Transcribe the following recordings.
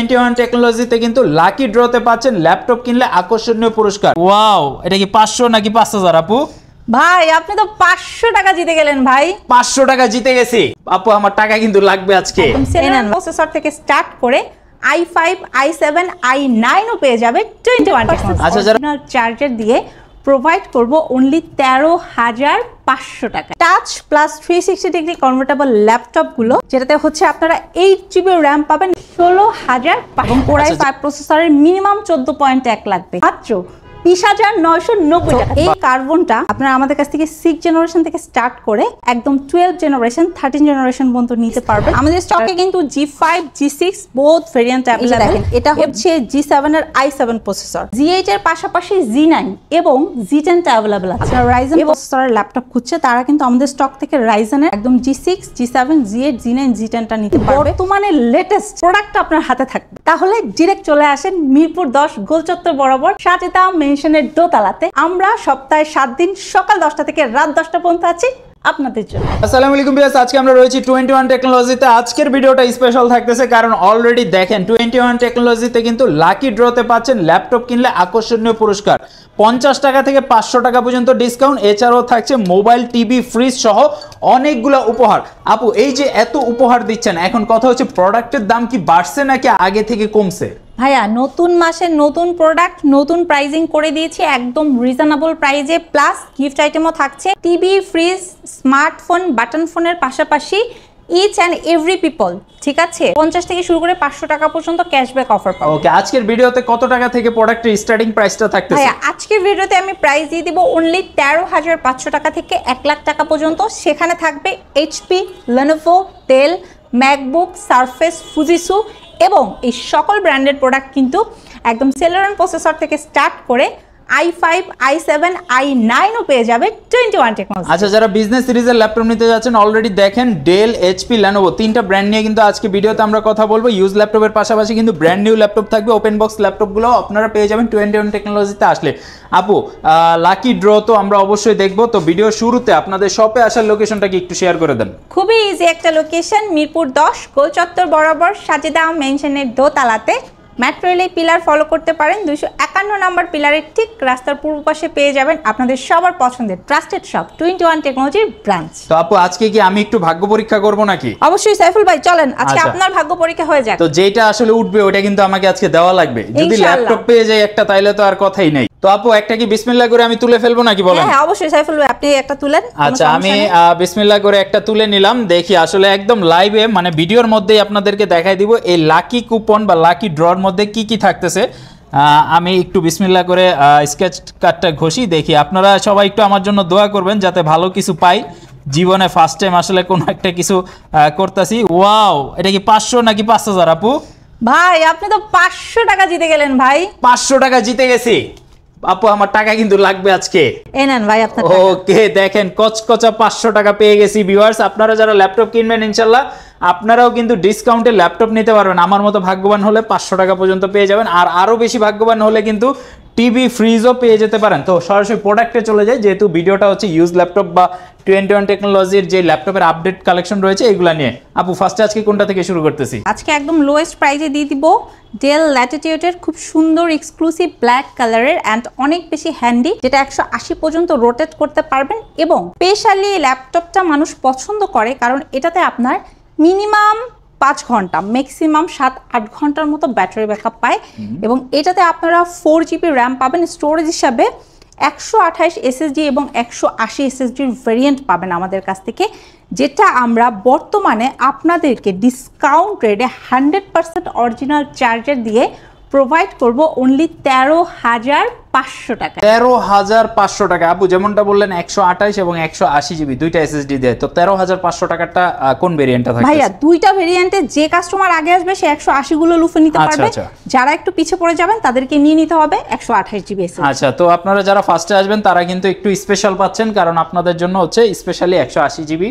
21 টেকনোলজিতে কিন্তু লাকি ড্রতে পাচ্ছেন ল্যাপটপ কিনলে আকর্ষণীয় পুরস্কার। ওয়াও, এটা কি 500 নাকি 5000 আপু? ভাই আপনি তো 500 টাকা জিতে গেলেন ভাই। 500 টাকা জিতে গেছি আপু, আমার টাকা কিন্তু লাগবে আজকে। প্রসেসর থেকে স্টার্ট করে i5, i7, i9 ও পেয়ে যাবে 21% অরিজিনাল চার্জার দিয়ে প্রোভাইড করব অনলি 13,500 টাকা। Touch plus 360 degree convertible laptop গুলো যেটাতে হচ্ছে আপনারা 8GB র্যাম পাবেন 16,000 এবং Core i5 প্রসেসরের মিনিমাম 14.1 লাগবে মাত্র 20,990 টাকা। এই কার্বনটা আপনারা আমাদের কাছ থেকে 6 জেনারেশন থেকে স্টার্ট করে একদম 12 জেনারেশন 13 জেনারেশন পর্যন্ত নিতে পারবেন। আমাদের স্টকে কিন্তু G5 G6 both variant available. দেখেন এটা হচ্ছে G7 এর i7 প্রসেসর, G8 এর পাশাপাশি G9 এবং G10 টা अवेलेबल আছে। যারা Ryzen প্রসেসরের ল্যাপটপ খুঁজছে তারা কিন্তু আমাদের স্টক থেকে Ryzen এর একদম G6 G7 G8 G9 G10 টা নিতে পারবে। বর্তমানে লেটেস্ট প্রোডাক্ট আপনার হাতে থাকবে, তাহলে ডাইরেক্ট চলে আসেন মিরপুর 10 গোল চত্বর বরাবর সাজেদা মেনশনের দোতলাতে। আমরা সপ্তাহে 7 দিন সকাল 10টা থেকে রাত 10টা পর্যন্ত আছি আপনাদের জন্য। আসসালামু আলাইকুম ভিউয়ার্স, আজকে আমরা রয়েছি 21 টেকনোলজিতে। আজকের ভিডিওটা স্পেশাল থাকতেছে কারণ অলরেডি দেখেন 21 টেকনোলজিতে কিন্তু লাকি ড্রতে পাচ্ছেন ল্যাপটপ কিনলে আকর্ষণীয় পুরস্কার 50 টাকা থেকে 500 টাকা পর্যন্ত ডিসকাউন্ট। এছাড়াও থাকছে মোবাইল, টিভি, ফ্রিজ সহ অনেকগুলো উপহার। আপু, এই যে এত উপহার দিচ্ছেন, এখন কথা হচ্ছে প্রোডাক্টের দাম কি বাড়ছে নাকি আগে থেকে কমছে? ভাইয়া নতুন মাসে নতুন প্রোডাক্ট নতুন প্রাইজিং করে দিয়েছি একদম রিজনেবল প্রাইজে, প্লাস গিফট আইটেমও থাকছে। টিভি, ফ্রিজ, স্মার্টফোন, বাটন ফোনের পাশাপাশি ইচ অ্যান্ড এভরি পিপল, ঠিক আছে, 50 থেকে শুরু করে 500 টাকা পর্যন্ত ক্যাশব্যাক অফার পাবো। ওকে, আজকের ভিডিওতে কত টাকা থেকে প্রোডাক্টের স্টার্টিং প্রাইসটা থাকতেছে? ভাইয়া আজকের ভিডিওতে আমি প্রাইস দিয়ে দিব অনলি 13,500 টাকা থেকে 1 লাখ টাকা পর্যন্ত। সেখানে থাকবে HP, Lenovo, Dell, MacBook, Surface, Fujitsu এবং এই সকল ব্র্যান্ডেড প্রোডাক্ট কিন্তু একদম সেলেরন প্রসেসর থেকে স্টার্ট করে i5, i7, i9 ও পেয়ে যাবে 21 টেকনোলজি। আচ্ছা, যারা বিজনেস সিরিজের ল্যাপটপ নিতে যাচ্ছেন অলরেডি দেখেন ডেল, এইচপি, লেনোভো তিনটা ব্র্যান্ড নিয়ে কিন্তু আজকে ভিডিওতে আমরা কথা বলবো। ইউজ ল্যাপটপের পাশাপাশি কিন্তু ব্র্যান্ড নিউ ল্যাপটপ থাকবে। ওপেন বক্স ল্যাপটপগুলো আপনারা পেয়ে যাবেন 21 টেকনোলজিতে আসলে। আপু, লাকি ড্র তো আমরা অবশ্যই দেখবো, তো ভিডিও শুরুতে আপনাদের শপে আসার লোকেশনটা কি একটু শেয়ার করে দেন? খুবই ইজি একটা লোকেশন, মিরপুর 10 গোল চত্বর বরাবর সাজেদা মেনশনের দোতলাতে। মেট্রো রেল পিলার ফলো করতে পারেন, 251 নাম্বার পিলারের ঠিক রাস্তার পূর্ব পাশে পেয়ে যাবেন আপনাদের সবার পছন্দের ট্রাস্টেড শপ 21 টেকনোলজির ব্রাঞ্চ। তো আপু, আজকে কি আমি একটু ভাগ্য পরীক্ষা করব নাকি? অবশ্যই সাইফুল ভাই, চলেন আজকে আপনার ভাগ্য পরীক্ষা হয়ে যাক। তো যেটা আসলে উঠবে ওটা কিন্তু আমাকে আজকে দেওয়া লাগবে। যদি ল্যাপটপ পেয়ে যাই একটা, তাইলে তো আর কথাই নাই। তো আপু, একটা কি বিসমিল্লাহ করে আমি তুলে ফেলবো নাকি বলেন? হ্যাঁ অবশ্যই সাইফুল ভাই, আপনি একটা তুলেন। আচ্ছা, আমি বিসমিল্লাহ করে একটা তুলে নিলাম। দেখি আসলে একদম লাইভে মানে ভিডিওর মধ্যেই আপনাদেরকে দেখাই দিব এই লাকি কুপন বা লাকি ড্রর মধ্যে কি কি থাকতেছে। আমি একটু বিসমিল্লাহ করে স্কেচ কার্ডটা ঘষি, দেখি। আপনারা সবাই একটু আমার জন্য দোয়া করবেন যাতে ভালো কিছু পাই। জীবনে ফার্স্ট টাইম আসলে কোনো একটা কিছু করতেছি। ওয়াও, এটা কি 500 নাকি 5000 আপু? ভাই আপনি তো 500 টাকা জিতে গেলেন ভাই। 500 টাকা জিতে গেছি আপু, আমার টাকা কিন্তু লাগবে আজকে। এই নেন ভাই আপনার। ওকে, দেখেন কচকচা 500 টাকা পেয়ে গেছি। ভিউয়ার্স, আপনারা যারা ল্যাপটপ কিনবেন ইনশাল্লাহ আপনারাও কিন্তু ডিসকাউন্টে ল্যাপটপ নিতে পারবেন। আমার মতো ভাগ্যবান হলে 500 টাকা পর্যন্ত পেয়ে যাবেন, আর আরো বেশি ভাগ্যবান হলে কিন্তু টিভি, ফ্রিজও পেয়ে যেতে পারেন। তো সরাসরি প্রোডাক্টে চলে যায়, যেহেতু ভিডিওটা হচ্ছে ইউজ ল্যাপটপ বা 21 টেকনোলজির যে ল্যাপটপের আপডেট কালেকশন রয়েছে এগুলা নিয়ে। আপু, ফার্স্টে আজকে কোনটা থেকে শুরু করতেছি? আজকে একদম লোয়েস্ট প্রাইসে দিয়ে দিব ডেল ল্যাটিটিউডের খুব সুন্দর এক্সক্লুসিভ ব্ল্যাক কালারের অ্যান্ড অনেক বেশি হ্যান্ডি, যেটা 180 পর্যন্ত রোটেট করতে পারবেন। এবং স্পেশালি ল্যাপটপটা মানুষ পছন্দ করে কারণ এটাতে আপনার মিনিমাম 5 ঘন্টা, ম্যাক্সিমাম 7-8 ঘন্টার মতো ব্যাটারি ব্যাকআপ পায়। এবং এটাতে আপনারা 4GB র্যাম পাবেন, স্টোরেজ হিসাবে 128 SSD এবং 180 SSDর ভেরিয়েন্ট পাবেন আমাদের কাছ থেকে, যেটা আমরা বর্তমানে আপনাদেরকে ডিসকাউন্ট রেটে 100% অরিজিনাল চার্জার দিয়ে প্রোভাইড করব অনলি 13,500 টাকা। 13,500 টাকা। আপু, যেমনটা বললেন 128 এবং 180 জিবি দুইটা এসএসডি দেয়, তো 13,500 টাকাটা কোন ভেরিয়েন্টটা থাকে? ভাইয়া দুইটা ভেরিয়েন্টে যে কাস্টমার আগে আসবে সে 180 গুলো লুফে নিতে পারবে। যারা একটু পিছে পড়ে যাবেন তাদেরকে নিয়ে নিতে হবে 128 জিবি এসএসডি। আচ্ছা, তো আপনারা যারা ফার্স্টে আসবেন তারা কিন্তু একটু স্পেশাল পাচ্ছেন, কারণ আপনাদের জন্য হচ্ছে স্পেশালি 180 জিবি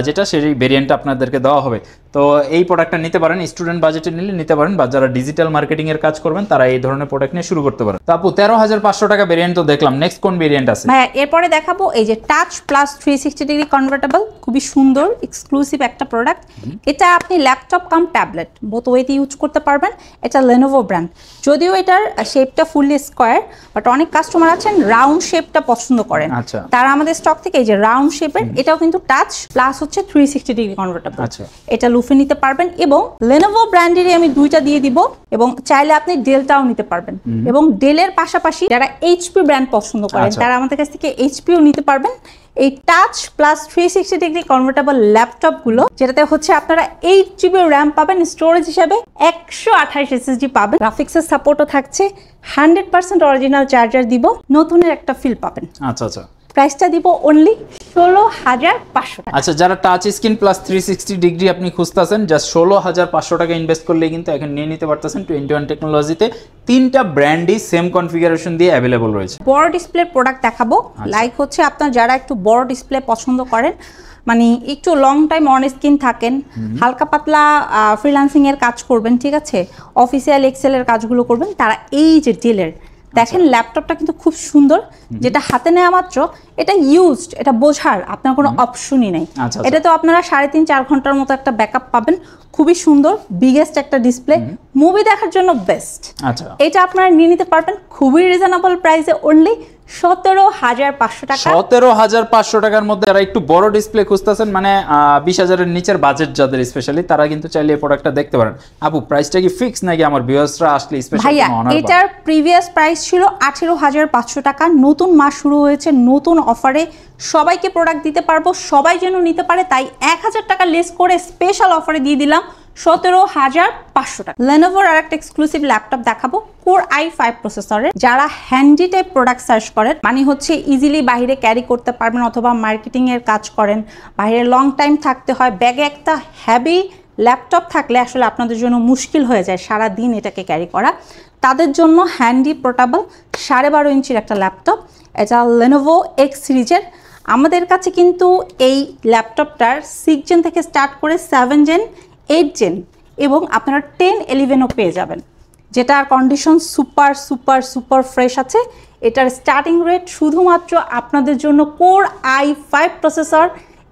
যেটা সেই ভেরিয়েন্টটা আপনাদেরকে দেওয়া হবে। তো এই প্রোডাক্টটা নিতে পারেন, স্টুডেন্ট বাজেটে নিলে নিতে পারেন, বা যারা ডিজিটাল মার্কেটিং এর কাজ করবেন তারা এই ধরনের প্রোডাক্ট নিয়ে শুরু করতে পারেন। তো আপু, 16,500 টাকা ভেরিয়েন্ট তো দেখলাম, নেক্সট কোন ভেরিয়েন্ট আছে ভাইয়া? এরপরে দেখাবো এই যে টাচ প্লাস 360 ডিগ্রি কনভার্টেবল, খুবই সুন্দর এক্সক্লুসিভ একটা প্রোডাক্ট। এটা আপনি ল্যাপটপ কাম ট্যাবলেট বোথ ওয়েতে ইউজ করতে পারবেন। এটা Lenovo ব্র্যান্ড, যদিও এটার শেপটা ফুললি স্কোয়ার, বাট অনেক কাস্টমার আছেন রাউন্ড শেপটা পছন্দ করেন, আচ্ছা। তারা আমাদের স্টক থেকে এই যে রাউন্ড শেপের, এটাও কিন্তু টাচ প্লাস হচ্ছে 360 ডিগ্রি কনভার্টেবল। আচ্ছা। এটা লুফে নিতে পারবেন এবং Lenovo ব্র্যান্ডেরই আমি দুইটা দিয়ে দিব, এবং চাইলে আপনি ডেলটাও নিতে পারবেন। এবং ডেলের পাশাপাশি যারা HP ব্র্যান্ড পছন্দ করেন আচ্ছা। তারা আমাদের কাছ থেকে HPও নিতে পারবেন। এই touch plus 360 degree convertible laptop গুলো, যেটাতে হচ্ছে আপনারা 8GB র্যাম পাবেন, স্টোরেজ হিসাবে 128 SSD পাবেন, গ্রাফিক্সের সাপোর্টও থাকছে, 100% অরিজিনাল চার্জার দিব, নতুনের একটা ফিল পাবেন। আচ্ছা আচ্ছা। প্রাইসটা দিব অনলি 16,500 টাকা। আচ্ছা, যারা টাচ স্ক্রিন প্লাস 360 ডিগ্রি আপনি খুঁজতেছেন, জাস্ট 16,500 টাকা ইনভেস্ট করলেই কিন্তু এখন নিয়ে নিতে পারতেছেন 21 টেকনোলজিতে। 3টা ব্র্যান্ডই সেম কনফিগারেশন দিয়ে অ্যাভেলেবল রয়েছে। বড় ডিসপ্লে প্রোডাক্ট দেখাবো, লাইক হচ্ছে আপনার যারা একটু বড় ডিসপ্লে পছন্দ করেন, মানে একটু লং টাইম অন স্ক্রিন থাকেন, হালকা পাতলা ফ্রিল্যান্সিং এর কাজ করবেন, ঠিক আছে, অফিসিয়াল এক্সেল এর কাজগুলো করবেন, তারা এই যে ডেলের দেখেন ল্যাপটপটা কিন্তু খুব সুন্দর, যেটা হাতে নেওয়া মাত্র এটা ইউজড, এটা বোঝার আপনার কোনো অপশনই নেই। এটা তো আপনারা 3.5-4 ঘন্টার মতো একটা ব্যাকআপ পাবেন, খুবই সুন্দর, বিগেস্ট একটা ডিসপ্লে, মুভি দেখার জন্য বেস্ট। আচ্ছা, এটা আপনারা নিয়ে নিতে পারবেন খুবই রিজনেবল প্রাইসে, অনলি 17,500 টাকা। 17,500 টাকার মধ্যে যারা একটু বড় ডিসপ্লে খুঁজতেছেন, মানে 20,000-এর নিচের বাজেট যাদের স্পেশালি, তারা কিন্তু চাইলে এই প্রোডাক্টটা দেখতে পারেন। আপু, প্রাইসটা কি ফিক্স নাকি আমার ভিউয়ার্সরা আসলে স্পেশাল? ভাইয়া, এটার প্রিভিয়াস প্রাইস ছিল 18,500 টাকা, নতুন মাস শুরু হয়েছে, নতুন অফারে সবাইকে প্রোডাক্ট দিতে পারবো, সবাই যেন নিতে পারে, তাই 1,000 টাকা লেস করে স্পেশাল অফারে দিয়ে দিলাম 17,500 টাকা। Lenovoর আরেকটা এক্সক্লুসিভ ল্যাপটপ দেখাবো, Core i5 প্রসেসরের। যারা হ্যান্ডি টাইপ প্রোডাক্ট সার্চ করেন, মানে হচ্ছে ইজিলি বাইরে ক্যারি করতে পারবেন, অথবা মার্কেটিং এর কাজ করেন, বাইরে লং টাইম থাকতে হয়, ব্যাগে একটা হ্যাভি ল্যাপটপ থাকলে আসলে আপনাদের জন্য মুশকিল হয়ে যায় সারা দিন এটাকে ক্যারি করা, তাদের জন্য হ্যান্ডি পোর্টেবল 12.5 ইঞ্চির একটা ল্যাপটপ। এটা Lenovo X সিরিজের। আমাদের কাছে কিন্তু এই ল্যাপটপটার 6 জেন থেকে স্টার্ট করে 7 জেন, 8 জেন এবং আপনারা 10, 11ও পেয়ে যাবেন, যেটার condition super super super fresh আছে। এটার স্টার্টিং রেট শুধুমাত্র আপনাদের জন্য Core i5 processor,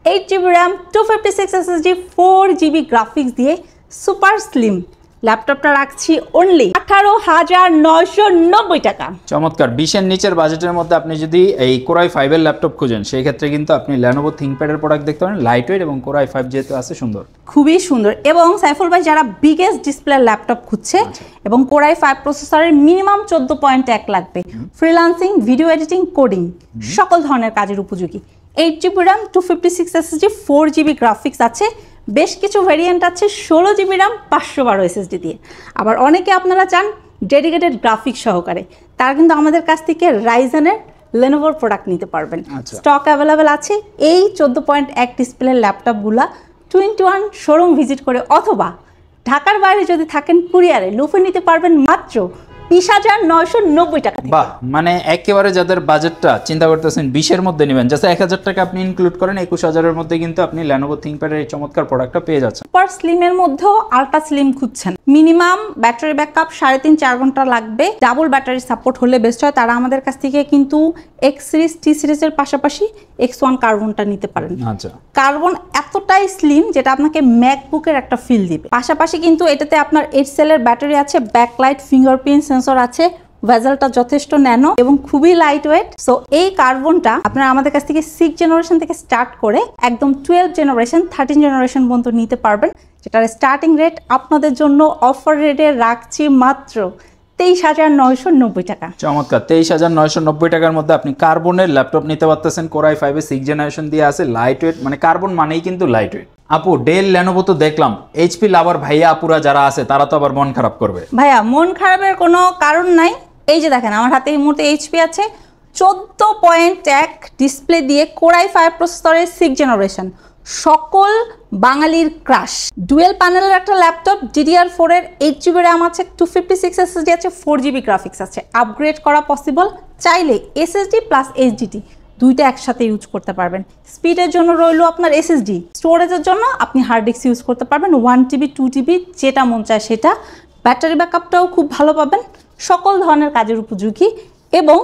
8GB RAM, 256 SSD, 4GB graphics দিয়ে সুপার স্লিম ল্যাপটপটা রাখছি অনলি 18,990 টাকা। চমৎকার। 20-এর নিচের বাজেটের মধ্যে আপনি যদি এই Core i5 এর ল্যাপটপ খুঁজেন, সেই ক্ষেত্রে কিন্তু আপনি Lenovo ThinkPad এর প্রোডাক্ট দেখতে পারেন, লাইট ওয়েট এবং Core i5 যেহেতু আছে সুন্দর, খুবই সুন্দর। এবং সাইফুল ভাই, যারা বিগেস্ট ডিসপ্লে ল্যাপটপ খুঁজছে এবং Core i5 প্রসেসরের মিনিমাম 14.1 লাগবে, ফ্রিল্যান্সিং, ভিডিও এডিটিং, কোডিং সকল ধরনের কাজের উপযোগী, 8GB RAM, 256 SSD, 4GB graphics আছে, বেশ কিছু ভেরিয়েন্ট আছে 16GB র্যাম, 512 SSD দিয়ে। আবার অনেকে আপনারা চান ডেডিকেটেড গ্রাফিক্স সহকারে, তারা কিন্তু আমাদের কাছ থেকে রাইজেনের Lenovoর প্রোডাক্ট নিতে পারবেন, স্টক অ্যাভেলেবেল আছে। এই 14.1 ডিসপ্লের ল্যাপটপগুলা 21 শোরুম ভিজিট করে অথবা ঢাকার বাইরে যদি থাকেন কুরিয়ারে লুফে নিতে পারবেন মাত্র 20,990 টাকা। বাহ, মানে একেবারে যাদের বাজেটটা চিন্তা করতেছেন 20-এর মধ্যে নেবেন, জাস্ট 1,000 টাকা আপনি ইনক্লুড করেন, 21,000-এর মধ্যে কিন্তু আপনি Lenovo ThinkPad এর এই চমৎকার প্রোডাক্টটা পেয়ে যাচ্ছেন। সুপার স্লিমের মধ্যেও আলট্রা স্লিম খুঁজছেন, মিনিমাম ব্যাটারি ব্যাকআপ 3.5-4 ঘন্টা লাগবে, ডাবল ব্যাটারি সাপোর্ট হলে বেস্ট হয়, তারা আমাদের কাছ থেকে কিন্তু X সিরিজ, T সিরিজের পাশাপাশি X1 কার্বনটা নিতে পারেন। আচ্ছা, কার্বন এতটাই স্লিম যেটা আপনাকে ম্যাকবুকের একটা ফিল দিবে। পাশাপাশি কিন্তু এটাতে আপনার 8 সেলের ব্যাটারি আছে, ব্যাকলাইট, ফিঙ্গারপ্রিন্ট সেন্সর আছে, ভেজেলটা যথেষ্ট ন্যানো এবং খুবই লাইট ওয়েট। সো এই কার্বনটা আপনারা আমাদের কাছ থেকে 6 জেনারেশন থেকে স্টার্ট করে একদম 12 জেনারেশন, 13 জেনারেশন পর্যন্ত নিতে পারবেন, যেটার স্টার্টিং রেট আপনাদের জন্য অফার রেটে রাখছি মাত্র 23,990 টাকা। চমৎকার। 23,990 টাকার মধ্যে আপনি কার্বনের ল্যাপটপ নিতে পারতেছেন, Core i5 এর 6 জেনারেশন দিয়ে আছে, লাইট ওয়েট, মানে কার্বন মানেই কিন্তু লাইট ওয়েট। আপু, ডেল, Lenovo তো দেখলাম, HP লাভার ভাইয়া আপুরা যারা আছে তারা তো আবার মন খারাপ করবে। ভাইয়া, মন খারাপের কোনো কারণ নাই। এই যে দেখেন আমার হাতে এই মুহূর্তে HP আছে, 14.1 ডিসপ্লে দিয়ে Core i5 প্রসেসরের 6 জেনারেশন, সকল বাঙালির ক্রাশ, ডুয়েল প্যানেলের একটা ল্যাপটপ, DDR4 এর 8GB র্যাম আছে, 256 SSD আছে, 4GB গ্রাফিক্স আছে, আপগ্রেড করা পসিবল, চাইলে SSD প্লাস HDD দুইটা একসাথে ইউজ করতে পারবেন। স্পিডের জন্য রইল আপনার SSD, স্টোরেজের জন্য আপনি হার্ড ডিস্ক ইউজ করতে পারবেন, 1TB 2TB যেটা মন চায় সেটা। ব্যাটারি ব্যাকআপটাও খুব ভালো পাবেন, সকল ধরনের কাজের উপযোগী। এবং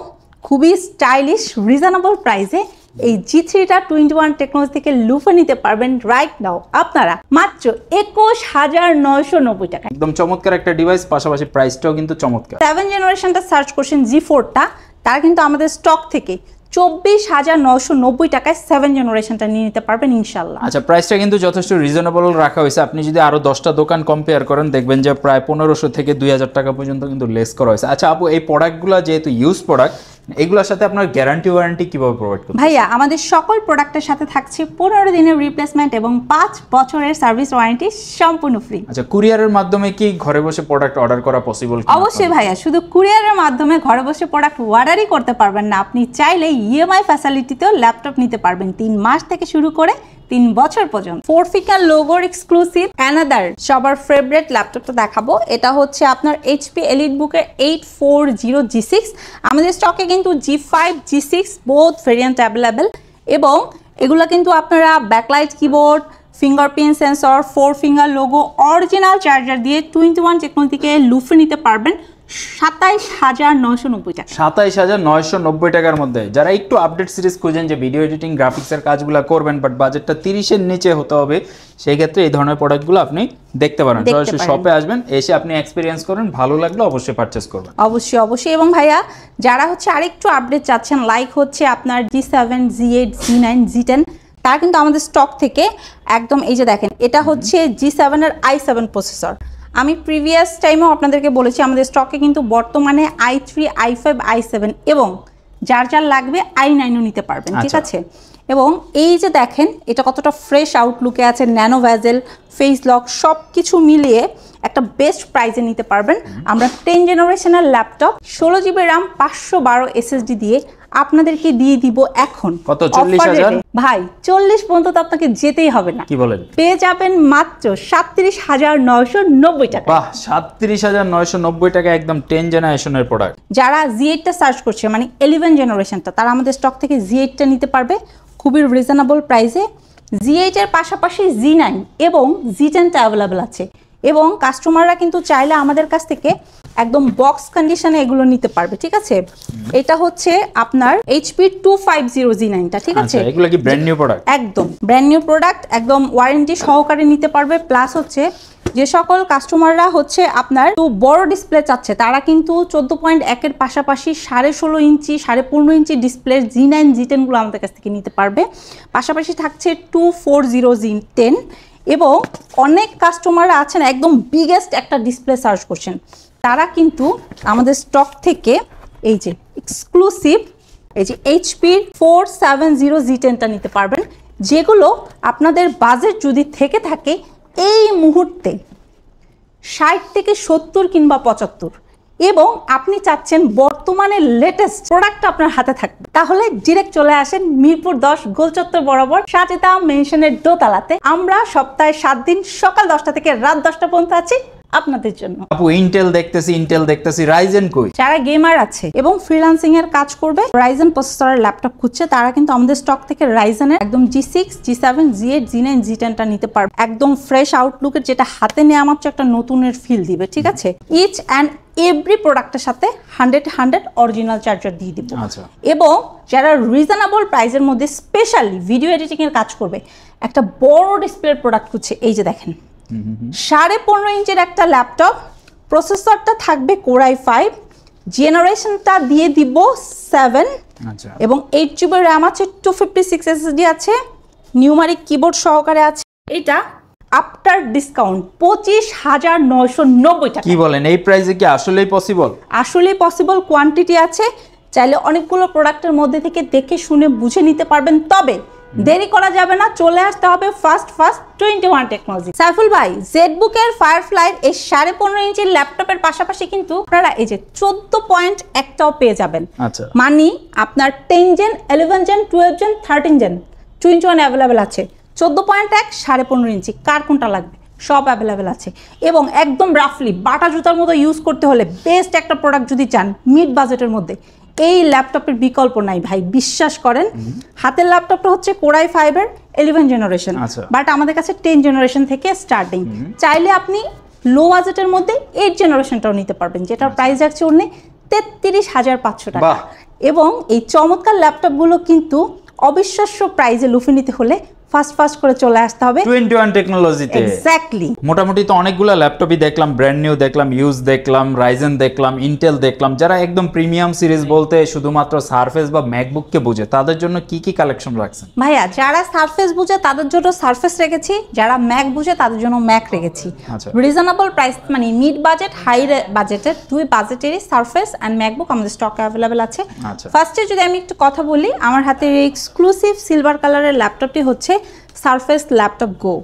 খুবই স্টাইলিশ রিজনেবল প্রাইসে এই G3টা 21 টেকনোলজি থেকে লুফে নিতে পারবেন রাইট নাও আপনারা মাত্র 21,990 টাকা। একদম চমৎকার একটা ডিভাইস, পাশাপাশি প্রাইসটাও কিন্তু চমৎকার। 7 জেনারেশনটা সার্চ করছেন G4টা, তার কিন্তু আমাদের স্টক থেকে 24,990 টাকায় 7 জেনারেশনটা নিয়ে নিতে পারবেন ইনশাল্লাহ। আচ্ছা, প্রাইসটা কিন্তু যথেষ্ট রিজনেবল রাখা হয়েছে। আপনি যদি আরো 10টা দোকান কম্পেয়ার করেন দেখবেন যে প্রায় 1500 থেকে 2000 টাকা পর্যন্ত কিন্তু লেস করা হয়েছে। আচ্ছা আপু, এই প্রোডাক্টগুলো যেহেতু ইউজ প্রোডাক্ট, এগুলোর সাথে আপনার গ্যারান্টি ওয়ারেন্টি কিভাবে প্রোভাইড করবেন? ভাইয়া আমাদের সকল প্রোডাক্টের সাথে থাকছে 15 দিনের রিপ্লেসমেন্ট এবং 5 বছরের সার্ভিস ওয়ারেন্টি সম্পূর্ণ ফ্রি। আচ্ছা, কুরিয়ারের মাধ্যমে কি ঘরে বসে প্রোডাক্ট অর্ডার করা পসিবল? অবশ্যই ভাইয়া, শুধু কুরিয়ারের মাধ্যমে ঘরে বসে প্রোডাক্ট অর্ডারই করতে পারবেন না, আপনি চাইলে ইএমআই ফ্যাসিলিটিতেও ল্যাপটপ নিতে পারবেন 3 মাস থেকে শুরু করে 3 বছর পর্যন্ত। 4 ফিঙ্গার লোগোর এক্সক্লুসিভ অ্যানাদার সবার ফেভারিট ল্যাপটপটা দেখাবো। এটা হচ্ছে আপনার HP এলিটবুকের 840 G6। আমাদের স্টকে কিন্তু G5 G6 both variant available এবং এগুলো কিন্তু আপনারা backlight keyboard, fingerprint sensor, 4 finger logo, original charger দিয়ে 21 টেকনোলজি থেকে লুফে নিতে পারবেন 27,990 টাকা। 27,990 টাকার মধ্যে। যারা একটু আপডেট সিরিজ খুঁজেন যে ভিডিও এডিটিং গ্রাফিক্সের কাজগুলো করবেন বাট বাজেটটা 30-এর নিচে হতে হবে, সেই ক্ষেত্রে এই ধরনের প্রোডাক্টগুলো আপনি দেখতে পারেন। সরাসরি শপে আসবেন, এসে আপনি এক্সপিরিয়েন্স করেন, ভালো লাগলে অবশ্যই পারচেজ করবেন। অবশ্যই। এবং ভাইয়া যারা হচ্ছে আরেকটু আপডেট চাচ্ছেন, লাইক হচ্ছে আপনার G7 G8 G9 G10, তারা কিন্তু আমাদের স্টক থেকে একদম এই যে দেখেন, এটা হচ্ছে G7 এর i7 প্রসেসর। আমি প্রিভিয়াস টাইমেও আপনাদেরকে বলেছি আমাদের স্টকে কিন্তু বর্তমানে i3 i5 i7 এবং যার লাগবে i9ও নিতে পারবেন, ঠিক আছে? এবং এই যে দেখেন এটা কতটা ফ্রেশ আউটলুকে আছে, ন্যানো ভেজেল, ফেস লক সব কিছু মিলিয়ে একটা বেস্ট প্রাইসে নিতে পারবেন। আমরা 10 জেনারেশনের ল্যাপটপ 16 GB RAM 512 SSD দিয়ে আপনাদেরকে দিয়ে দিব এখন কত? 40,000 ভাই, 40 পর্যন্ত তো আপনাকে যেতেই হবে না। কি বলেন? পেয়ে যাবেন মাত্র 37,990 টাকা। বাহ, 37,990 টাকা, একদম 10 জেনারেশনের প্রোডাক্ট। যারা Z8টা সার্চ করছে মানে 11 জেনারেশনটা, তারা আমাদের স্টক থেকে Z8টা নিতে পারবে খুবই রিজনেবল প্রাইসে। Z8 এর পাশাপাশি G9 এবং G10টা অ্যাভেলেবেল আছে এবং কাস্টমাররা কিন্তু চাইলে আমাদের কাছ থেকে একদম বক্স কন্ডিশনে এগুলো নিতে পারবে, ঠিক আছে? এটা হচ্ছে আপনার HP 250 G9টা, ঠিক আছে? এগুলো কি ব্র্যান্ড নিউ প্রোডাক্ট? একদম ব্র্যান্ড নিউ প্রোডাক্ট, একদম ওয়ারেন্টি সহকারে নিতে পারবে। প্লাস হচ্ছে যে সকল কাস্টমাররা হচ্ছে আপনার বড় ডিসপ্লে চাচ্ছে, তারা কিন্তু 14.1 এর পাশাপাশি 16.5 ইঞ্চি 15.5 ইঞ্চি ডিসপ্লে G9 G10 গুলো আমাদের কাছ থেকে নিতে পারবে। পাশাপাশি থাকছে 240 G10 এবং অনেক কাস্টমাররা আছেন একদম বিগেস্ট একটা ডিসপ্লে সার্চ করছেন, তারা কিন্তু আমাদের স্টক থেকে এই যে এক্সক্লুসিভ এই যে HP 470 G10টা নিতে পারবেন, যেগুলো আপনাদের বাজেট যদি থেকে থাকে এই মুহূর্তে 60 থেকে 70 কিংবা 75 এবং আপনি চাচ্ছেন বর্তমানে লেটেস্ট প্রোডাক্ট আপনার হাতে থাকবে, তাহলে ডিরেক্ট চলে আসেন মিরপুর 10 গোলচত্বর বরাবর সাজেদা মেনশনের দোতলাতে। আমরা সপ্তাহে 7 দিন সকাল 10টা থেকে রাত 10টা পর্যন্ত আছি আপনাদের জন্য। আপু, ইন্টেল দেখতেছি, রাইজেন কই? যারা গেমার আছে এবং ফ্রিল্যান্সিং এর কাজ করবে, রাইজেন প্রসেসরের ল্যাপটপ খুঁজছে, তারা কিন্তু আমাদের স্টক থেকে রাইজেনের একদম G6 G7 G8 G9 G10টা নিতে পারবে। একদম ফ্রেশ আউটলুকের, যেটা হাতে নেওয়া মাত্র একটা নতুনের ফিল দিবে, ঠিক আছে? ইচ অ্যান্ড এভরি প্রোডাক্টের সাথে 100 অরিজিনাল চার্জার দিয়ে দিব। এবং যারা রিজনেবল প্রাইসের মধ্যে স্পেশালি ভিডিও এডিটিং এর কাজ করবে, একটা বড় ডিসপ্লের প্রোডাক্ট খুঁজছে, এই যে দেখেন 15.5 ইঞ্চির একটা ল্যাপটপ, প্রসেসরটা থাকবে Core i5, জেনারেশনটা দিয়ে দিব 7 এবং 8 GB RAM আছে, 256 SSD আছে, নিউমারিক কিবোর্ড সহকারে আছে। এটা আফটার ডিসকাউন্ট 25,990 টাকা। কি বলেন, এই প্রাইসে কি আসলেই পসিবল? আসলেই পসিবল, কোয়ান্টিটি আছে, চাইলে অনেকগুলো প্রোডাক্টের মধ্যে থেকে দেখে শুনে বুঝে নিতে পারবেন। তবে দেরি করা যাবে না, চলে আসতে হবে ফার্স্ট 21 টেকনোলজি। সাইফুল ভাই, জেডবুকের ফায়ারফ্লাই এই 15.5 ইঞ্চির ল্যাপটপের পাশাপাশি কিন্তু আপনারা এই যে 14.1টাও পেয়ে যাবেন। মানে আপনার 10 gen 11 gen 12 gen 13 gen 21 available আছে। 14.1 15.5 ইঞ্চি, কার কোনটা লাগবে সব অ্যাভেলেবেল আছে। এবং একদম রাফলি বাটা জুতার মতো ইউজ করতে হলে বেস্ট একটা প্রোডাক্ট যদি চান মিড বাজেটের মধ্যে, এই ল্যাপটপের বিকল্প নাই ভাই, বিশ্বাস করেন। হাতের ল্যাপটপটা হচ্ছে Core i5 এর 11 জেনারেশন, বাট আমাদের কাছে 10 জেনারেশন থেকে স্টার্টিং। চাইলে আপনি লো বাজেটের মধ্যে 8 জেনারেশনটাও নিতে পারবেন, যেটার প্রাইস যাচ্ছে অন্য 33,500 টাকা। বাহ। এবং এই চমৎকার ল্যাপটপগুলো কিন্তু অবিশ্বাস্য প্রাইজে লুফে নিতে হলে ফাস্ট করে চলে আসতে হবে 21 টেকনোলজিতে। এক্স্যাক্টলি। মোটামুটি তো অনেকগুলো ল্যাপটপই দেখলাম, ব্র্যান্ড নিউ দেখলাম, ইউজ দেখলাম, রাইজেন দেখলাম, ইন্টেল দেখলাম। যারা একদম প্রিমিয়াম সিরিজ বলতে শুধুমাত্র সারফেস বা ম্যাকবুককে বোঝে তাদের জন্য কি কি কালেকশন রাখছেন? ভাইয়া যারা সারফেস বুঝে তাদের জন্য সারফেস রেখেছি, যারা ম্যাক বুঝে তাদের জন্য ম্যাক রেখেছি। আচ্ছা। রিজনেবল প্রাইস মানে মিড বাজেট হাই বাজেটের দুই বাজেটেরই সারফেস অ্যান্ড ম্যাকবুক আমাদের স্টকে অ্যাভেলেবেল আছে। আচ্ছা। ফার্স্টে যদি আমি একটু কথা বলি, আমার হাতের এক্সক্লুসিভ সিলভার কালারের ল্যাপটপটি হচ্ছে সারফেস ল্যাপটপ গো।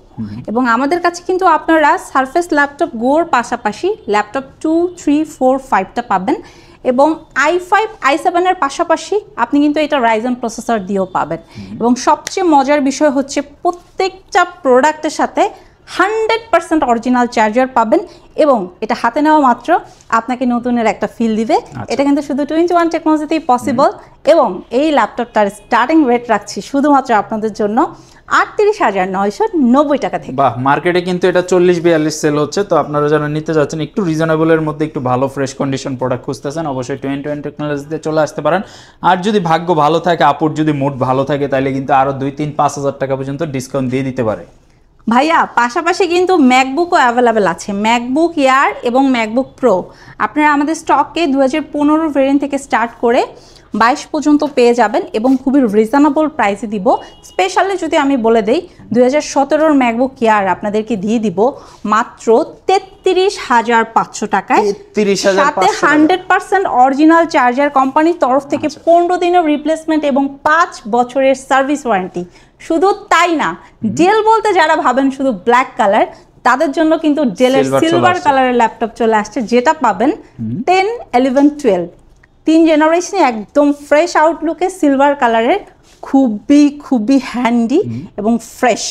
এবং আমাদের কাছে কিন্তু আপনারা সারফেস ল্যাপটপ গোর পাশাপাশি ল্যাপটপ 2, 3, 4, 5টা পাবেন। এবং i5 i7 এর পাশাপাশি আপনি কিন্তু এটা রাইজেন প্রসেসর দিয়েও পাবেন। এবং সবচেয়ে মজার বিষয় হচ্ছে প্রত্যেকটা প্রোডাক্টের সাথে 100% অরিজিনাল চার্জার পাবেন এবং এটা হাতে নেওয়া মাত্র আপনাকে নতুনের একটা ফিল দিবে। এটা কিন্তু শুধু 21 টেকনোলজিতেই পসিবল। এবং এই ল্যাপটপটার স্টার্টিং রেট রাখছি শুধুমাত্র আপনাদের জন্য 38,990 টাকা থেকে। বাহ, মার্কেটে কিন্তু এটা 40-42 সেল হচ্ছে। তো আপনারা যারা নিতে যাচ্ছেন একটু রিজনেবলের মধ্যে একটু ভালো ফ্রেশ কন্ডিশন প্রোডাক্ট খুঁজতেছেন, অবশ্যই 21 টেকনোলজিতে চলে আসতে পারেন। আর যদি ভাগ্য ভালো থাকে, আপুর যদি মুড ভালো থাকে, তাহলে কিন্তু আরো 2-3-5 হাজার টাকা পর্যন্ত ডিসকাউন্ট দিয়ে দিতে পারে। ভাইয়া পাশাপাশি কিন্তু ম্যাকবুকও অ্যাভেলেবেল আছে, ম্যাকবুক এয়ার এবং ম্যাকবুক প্রো। আপনারা আমাদের স্টকে 2015 ভেরিয়েন্ট থেকে স্টার্ট করে 22 পর্যন্ত পেয়ে যাবেন এবং খুবই রিজনেবল প্রাইসে দিব। স্পেশালি যদি আমি বলে দেই 2017 ম্যাকবুক এয়ার আপনাদেরকে দিয়ে দিব মাত্র 33,500 টাকায়। 33,500 সাথে 100% অরিজিনাল চার্জার, কোম্পানির তরফ থেকে 15 দিনের রিপ্লেসমেন্ট এবং 5 বছরের সার্ভিস ওয়ারেন্টি। শুধু তাই না, ডেল বলতে যারা ভাবেন শুধু ব্ল্যাক কালার, তাদের জন্য কিন্তু ডেলের সিলভার কালারের ল্যাপটপ চলে আসছে, যেটা পাবেন 10, 11, 12 তিন জেনারেশনে একদম ফ্রেশ আউটলুকে সিলভার কালারের, খুবই হ্যান্ডি এবং ফ্রেশ।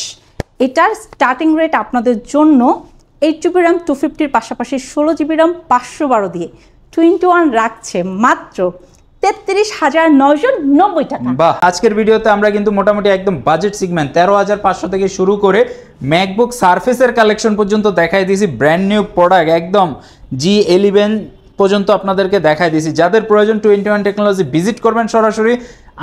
এটার স্টার্টিং রেট আপনাদের জন্য 8GB RAM 250 পাশাপাশি 16GB RAM 512 দিয়ে 21 রাখছে মাত্র 33,990 টাকা। বাহ, আজকের ভিডিওতে আমরা কিন্তু মোটামুটি একদম বাজেট সেগমেন্ট 13,500 থেকে শুরু করে ম্যাকবুক সারফেসের কালেকশন পর্যন্ত দেখাই দিয়েছি। ব্র্যান্ড নিউ প্রোডাক্ট একদম G11 পর্যন্ত আপনাদেরকে দেখাই দিয়েছি। যাদের প্রয়োজন 21 টেকনোলজি ভিজিট করবেন, সরাসরি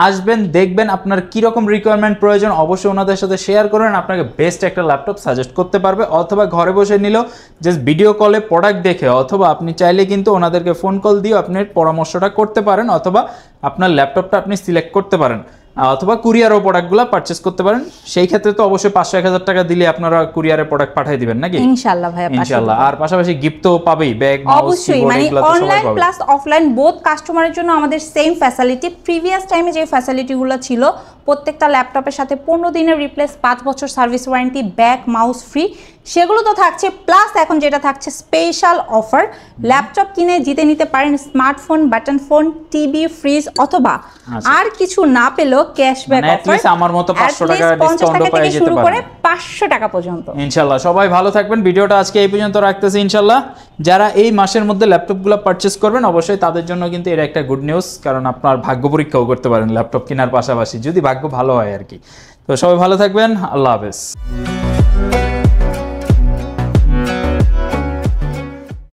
আসবেন, দেখবেন আপনার কীরকম রিকোয়ারমেন্ট প্রয়োজন, অবশ্যই ওনাদের সাথে শেয়ার করবেন, আপনাকে বেস্ট একটা ল্যাপটপ সাজেস্ট করতে পারবে। অথবা ঘরে বসে নিলেও জাস্ট ভিডিও কলে প্রোডাক্ট দেখে, অথবা আপনি চাইলে কিন্তু ওনাদেরকে ফোন কল দিয়ে আপনার পরামর্শটা করতে পারেন, অথবা আপনার ল্যাপটপটা আপনি সিলেক্ট করতে পারেন, অথবা কুরিয়ারও প্রোডাক্টগুলো পারচেস করতে পারেন। সেই ক্ষেত্রে তো অবশ্যই 500-1000 টাকা দিলে আপনারা কুরিয়ারে প্রোডাক্ট পাঠিয়ে দিবেন নাকি? ইনশাআল্লাহ ভাইয়া, ইনশাআল্লাহ। আর পাশাপাশি গিফট তো পাবেই, ব্যাগ, মাউস, অবশ্যই। মানে অনলাইন প্লাস অফলাইন বোথ কাস্টমারের জন্য আমাদের সেম ফ্যাসিলিটি। প্রিভিয়াস টাইমে যে ফ্যাসিলিটিগুলো ছিল, প্রত্যেকটা ল্যাপটপের সাথে 15 দিনের রিপ্লেস, 5 বছর service warranty, bag, mouse free, সেগুলো তো থাকছে। প্লাস এখন যেটা থাকছে স্পেশাল অফার, ল্যাপটপ কিনে জিতে নিতে পারেন smartphone, button phone, TV, fridge, অথবা আর কিছু না পেলেও ক্যাশব্যাক অফার আমার মতো 500 টাকা ডিসকাউন্ট পেয়ে যেতে শুরু করে পারেন 500 টাকা পর্যন্ত। ইনশাআল্লাহ সবাই ভালো থাকবেন। ভিডিওটা আজকে এই পর্যন্ত রাখতেছি ইনশাআল্লাহ। যারা এই মাসের মধ্যে ল্যাপটপগুলো পারচেজ করবেন, অবশ্যই তাদের জন্য কিন্তু এটা একটা গুড নিউজ, কারণ আপনার ভাগ্য পরীক্ষাও করতে পারেন ল্যাপটপ কেনার পাশাপাশি, যদি ভাগ্য ভালো হয় আর কি। তো সবাই ভালো থাকবেন, আল্লাহ হাফেজ।